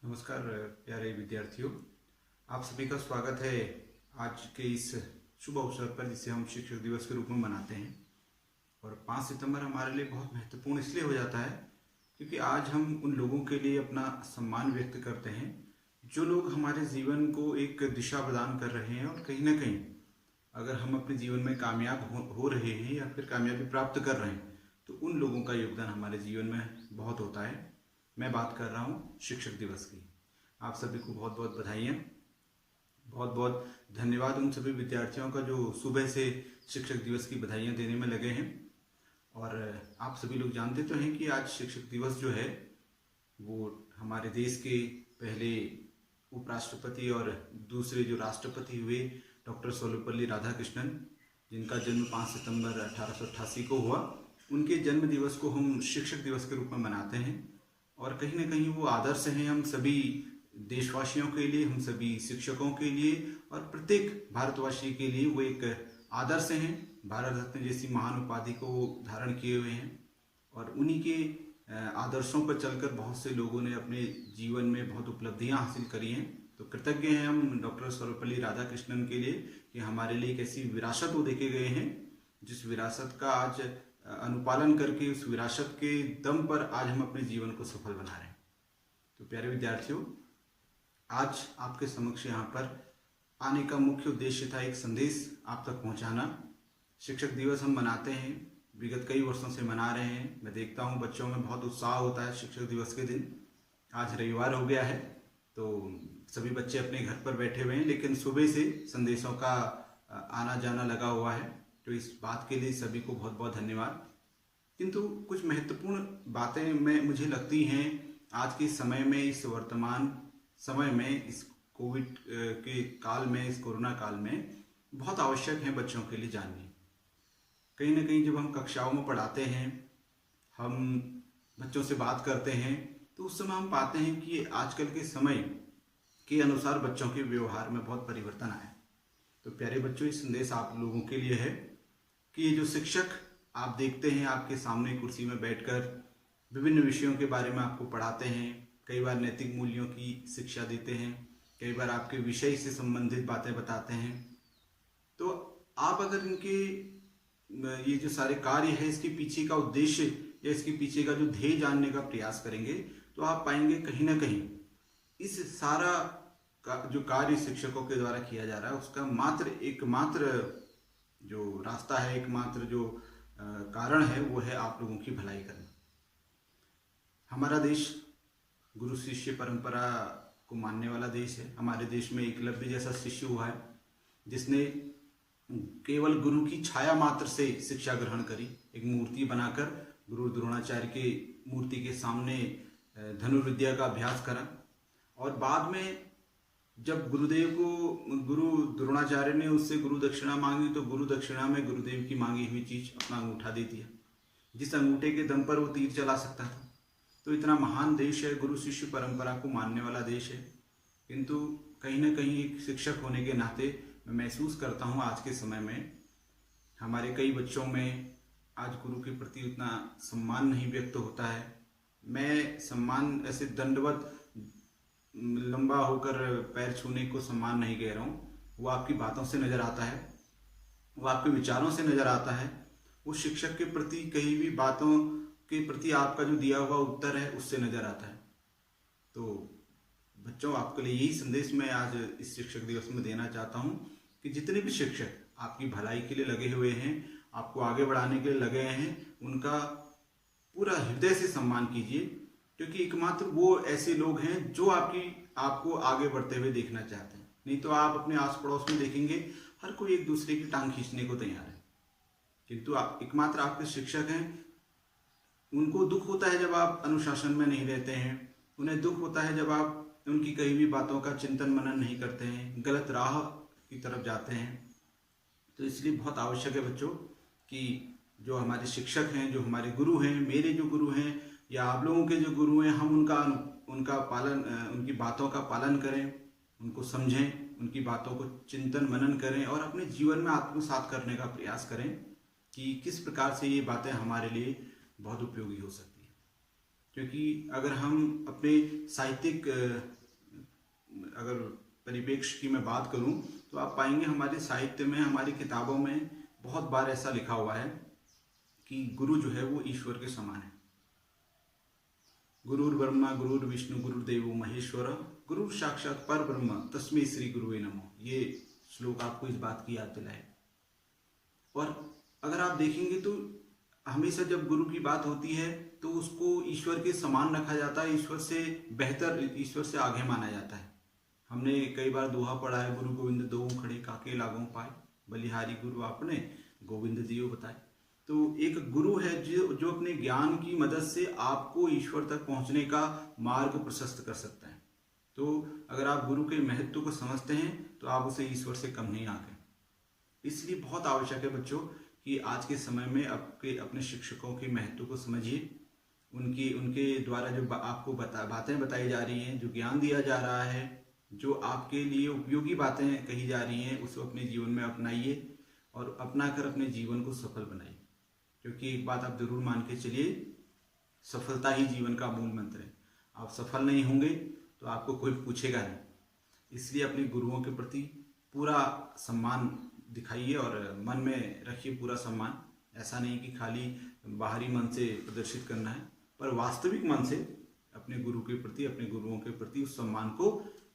नमस्कार प्यारे विद्यार्थियों, आप सभी का स्वागत है आज के इस शुभ अवसर पर जिसे हम शिक्षक दिवस के रूप में मनाते हैं। और 5 सितंबर हमारे लिए बहुत महत्वपूर्ण इसलिए हो जाता है क्योंकि आज हम उन लोगों के लिए अपना सम्मान व्यक्त करते हैं जो लोग हमारे जीवन को एक दिशा प्रदान कर रहे हैं। और कहीं ना कहीं अगर हम अपने जीवन में कामयाब हो रहे हैं या फिर कामयाबी प्राप्त कर रहे हैं तो उन लोगों का योगदान हमारे जीवन में बहुत होता है। मैं बात कर रहा हूँ शिक्षक दिवस की। आप सभी को बहुत बहुत बधाइयाँ, बहुत बहुत धन्यवाद उन सभी विद्यार्थियों का जो सुबह से शिक्षक दिवस की बधाइयाँ देने में लगे हैं। और आप सभी लोग जानते तो हैं कि आज शिक्षक दिवस जो है वो हमारे देश के पहले उपराष्ट्रपति और दूसरे जो राष्ट्रपति हुए डॉक्टर सर्वपल्ली राधाकृष्णन, जिनका जन्म 5 सितंबर 1888 को हुआ, उनके जन्म दिवस को हम शिक्षक दिवस के रूप में मनाते हैं। और कहीं ना कहीं वो आदर्श हैं हम सभी देशवासियों के लिए, हम सभी शिक्षकों के लिए और प्रत्येक भारतवासी के लिए वो एक आदर्श हैं। भारत रत्न जैसी महान उपाधि को वो धारण किए हुए हैं और उन्हीं के आदर्शों पर चलकर बहुत से लोगों ने अपने जीवन में बहुत उपलब्धियां हासिल करी हैं। तो कृतज्ञ हैं हम डॉक्टर सर्वपल्ली राधाकृष्णन के लिए कि हमारे लिए एक ऐसी विरासत वो देके गए हैं जिस विरासत का आज अनुपालन करके उस विरासत के दम पर आज हम अपने जीवन को सफल बना रहे हैं। तो प्यारे विद्यार्थियों, आज आपके समक्ष यहाँ पर आने का मुख्य उद्देश्य था एक संदेश आप तक पहुँचाना। शिक्षक दिवस हम मनाते हैं, विगत कई वर्षों से मना रहे हैं। मैं देखता हूँ बच्चों में बहुत उत्साह होता है शिक्षक दिवस के दिन। आज रविवार हो गया है तो सभी बच्चे अपने घर पर बैठे हुए हैं, लेकिन सुबह से संदेशों का आना जाना लगा हुआ है। तो इस बात के लिए सभी को बहुत बहुत धन्यवाद। किंतु कुछ महत्वपूर्ण बातें मुझे लगती हैं आज के समय में, इस वर्तमान समय में, इस कोविड के काल में, इस कोरोना काल में बहुत आवश्यक है बच्चों के लिए जाननी। कहीं ना कहीं जब हम कक्षाओं में पढ़ाते हैं, हम बच्चों से बात करते हैं, तो उस समय हम पाते हैं कि आजकल के समय के अनुसार बच्चों के व्यवहार में बहुत परिवर्तन आया। तो प्यारे बच्चों, ये संदेश आप लोगों के लिए है कि ये जो शिक्षक आप देखते हैं आपके सामने कुर्सी में बैठकर विभिन्न विषयों के बारे में आपको पढ़ाते हैं, कई बार नैतिक मूल्यों की शिक्षा देते हैं, कई बार आपके विषय से संबंधित बातें बताते हैं। तो आप अगर इनके ये जो सारे कार्य है इसके पीछे का उद्देश्य या इसके पीछे का जो ध्येय जानने का प्रयास करेंगे तो आप पाएंगे कहीं ना कहीं इस सारा जो कार्य शिक्षकों के द्वारा किया जा रहा है उसका एकमात्र जो रास्ता है, एकमात्र जो कारण है वो है आप लोगों की भलाई करना। हमारा देश गुरु शिष्य परंपरा को मानने वाला देश है। हमारे देश में एकलव्य जैसा शिष्य हुआ है जिसने केवल गुरु की छाया मात्र से शिक्षा ग्रहण करी। एक मूर्ति बनाकर गुरु द्रोणाचार्य के मूर्ति के सामने धनुर्विद्या का अभ्यास करा और बाद में जब गुरु द्रोणाचार्य ने उससे गुरु दक्षिणा मांगी तो गुरु दक्षिणा में गुरुदेव की मांगी हुई चीज अपना अंगूठा दे दिया, जिस अंगूठे के दम पर वो तीर चला सकता था। तो इतना महान देश है, गुरु शिष्य परंपरा को मानने वाला देश है। किंतु कहीं ना कहीं एक शिक्षक होने के नाते मैं महसूस करता हूँ आज के समय में हमारे कई बच्चों में आज गुरु के प्रति उतना सम्मान नहीं व्यक्त होता है। मैं सम्मान ऐसे दंडवत लंबा होकर पैर छूने को सम्मान नहीं कह रहा हूँ, वो आपकी बातों से नजर आता है, वो आपके विचारों से नजर आता है, वो शिक्षक के प्रति कही भी बातों के प्रति आपका जो दिया हुआ उत्तर है उससे नजर आता है। तो बच्चों, आपके लिए यही संदेश मैं आज इस शिक्षक दिवस में देना चाहता हूँ कि जितने भी शिक्षक आपकी भलाई के लिए लगे हुए हैं, आपको आगे बढ़ाने के लिए लगे हैं, उनका पूरा हृदय से सम्मान कीजिए, क्योंकि एकमात्र वो ऐसे लोग हैं जो आपको आगे बढ़ते हुए देखना चाहते हैं। नहीं तो आप अपने आस पड़ोस में देखेंगे हर कोई एक दूसरे की टांग खींचने को तैयार है, किंतु एकमात्र आपके शिक्षक हैं। उनको दुख होता है जब आप अनुशासन में नहीं रहते हैं, उन्हें दुख होता है जब आप उनकी कई भी बातों का चिंतन मनन नहीं करते हैं, गलत राह की तरफ जाते हैं। तो इसलिए बहुत आवश्यक है बच्चों कि जो हमारे शिक्षक हैं, जो हमारे गुरु हैं, मेरे जो गुरु हैं या आप लोगों के जो गुरु हैं, हम उनका पालन, उनकी बातों का पालन करें, उनको समझें, उनकी बातों को चिंतन मनन करें और अपने जीवन में आत्मसात करने का प्रयास करें कि किस प्रकार से ये बातें हमारे लिए बहुत उपयोगी हो सकती है। क्योंकि अगर हम अपने साहित्यिक अगर परिप्रेक्ष्य की मैं बात करूं तो आप पाएंगे हमारे साहित्य में, हमारी किताबों में बहुत बार ऐसा लिखा हुआ है कि गुरु जो है वो ईश्वर के समान है। गुरुर् ब्रह्मा गुरुर्विष्णु गुरुर्देवो महेश्वर गुरु साक्षात पर ब्रह्म तस्मै श्री गुरुवे नमो। ये श्लोक आपको इस बात की याद दिलाए। और अगर आप देखेंगे तो हमेशा जब गुरु की बात होती है तो उसको ईश्वर के समान रखा जाता है, ईश्वर से बेहतर, ईश्वर से आगे माना जाता है। हमने कई बार दोहा पढ़ा है, गुरु गोविंद दो खड़े काके लागों पाए, बलिहारी गुरु आपने गोविंद दियो बताए। तो एक गुरु है जो अपने ज्ञान की मदद से आपको ईश्वर तक पहुंचने का मार्ग प्रशस्त कर सकता है। तो अगर आप गुरु के महत्व को समझते हैं तो आप उसे ईश्वर से कम नहीं आंके। इसलिए बहुत आवश्यक है बच्चों कि आज के समय में अपने शिक्षकों के महत्व को समझिए। उनके द्वारा जो आपको बातें बताई जा रही हैं, जो ज्ञान दिया जा रहा है, जो आपके लिए उपयोगी बातें कही जा रही हैं, उसको अपने जीवन में अपनाइए और अपनाकर अपने जीवन को सफल बनाइए। क्योंकि एक बात आप जरूर मान के चलिए, सफलता ही जीवन का मूल मंत्र है। आप सफल नहीं होंगे तो आपको कोई पूछेगा नहीं। इसलिए अपने गुरुओं के प्रति पूरा सम्मान दिखाइए और मन में रखिए पूरा सम्मान। ऐसा नहीं कि खाली बाहरी मन से प्रदर्शित करना है, पर वास्तविक मन से अपने गुरु के प्रति, अपने गुरुओं के प्रति उस सम्मान को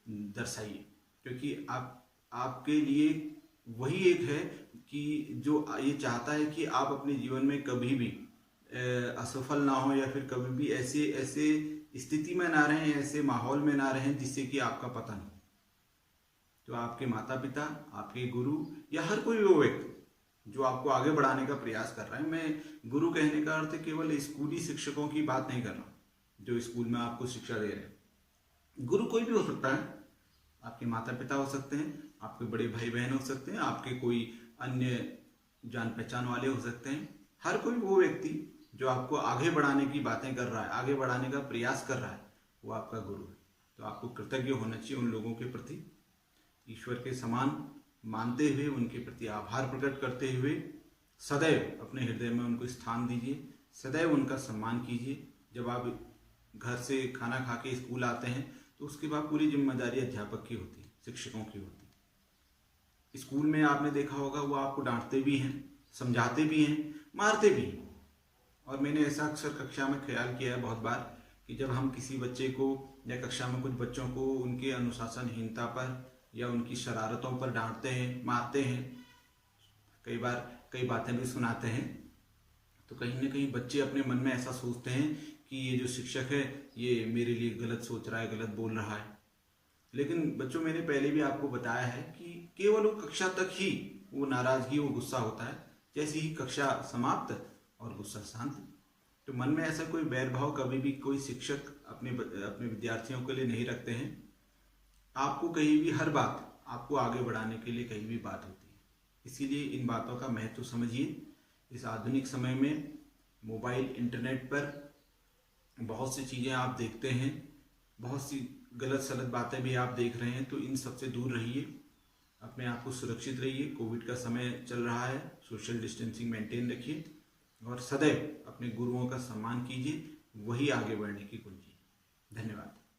दर्शाइए। क्योंकि आपके लिए वही एक है कि जो ये चाहता है कि आप अपने जीवन में कभी भी असफल ना हो, या फिर कभी भी ऐसे स्थिति में ना रहें, ऐसे माहौल में ना रहें जिससे कि आपका पतन हो। तो आपके माता पिता, आपके गुरु या हर कोई वो व्यक्ति जो आपको आगे बढ़ाने का प्रयास कर रहा है, मैं गुरु कहने का अर्थ केवल स्कूली शिक्षकों की बात नहीं कर रहा हूँ जो स्कूल में आपको शिक्षा दे रहे हैं। गुरु कोई भी हो सकता है। आपके माता पिता हो सकते हैं, आपके बड़े भाई बहन हो सकते हैं, आपके कोई अन्य जान पहचान वाले हो सकते हैं। हर कोई वो व्यक्ति जो आपको आगे बढ़ाने की बातें कर रहा है, आगे बढ़ाने का प्रयास कर रहा है, वो आपका गुरु है। तो आपको कृतज्ञ होना चाहिए उन लोगों के प्रति, ईश्वर के समान मानते हुए, उनके प्रति आभार प्रकट करते हुए सदैव अपने हृदय में उनको स्थान दीजिए, सदैव उनका सम्मान कीजिए। जब आप घर से खाना खा के स्कूल आते हैं तो उसके बाद पूरी जिम्मेदारी अध्यापक की होती है, शिक्षकों की होती है। स्कूल में आपने देखा होगा वो आपको डांटते भी हैं, समझाते भी हैं, मारते भी हैं। और मैंने ऐसा अक्सर कक्षा में ख्याल किया है बहुत बार कि जब हम किसी बच्चे को या कक्षा में कुछ बच्चों को उनके अनुशासनहीनता पर या उनकी शरारतों पर डांटते हैं, मारते हैं, कई बार कई बातें भी सुनाते हैं, तो कहीं ना कहीं बच्चे अपने मन में ऐसा सोचते हैं कि ये जो शिक्षक है ये मेरे लिए गलत सोच रहा है, गलत बोल रहा है। लेकिन बच्चों, मैंने पहले भी आपको बताया है कि केवल वो कक्षा तक ही वो नाराजगी, वो गुस्सा होता है। जैसे ही कक्षा समाप्त और गुस्सा शांत। तो मन में ऐसा कोई बैरभाव कभी भी कोई शिक्षक अपने विद्यार्थियों के लिए नहीं रखते हैं। आपको कहीं भी हर बात आपको आगे बढ़ाने के लिए कहीं भी बात होती है। इसीलिए इन बातों का महत्व समझिए। इस आधुनिक समय में मोबाइल, इंटरनेट पर बहुत सी चीज़ें आप देखते हैं, बहुत सी गलत सलत बातें भी आप देख रहे हैं, तो इन सब से दूर रहिए, अपने आप को सुरक्षित रहिए। कोविड का समय चल रहा है, सोशल डिस्टेंसिंग मेंटेन रखिए और सदैव अपने गुरुओं का सम्मान कीजिए, वही आगे बढ़ने की कुंजी है। धन्यवाद।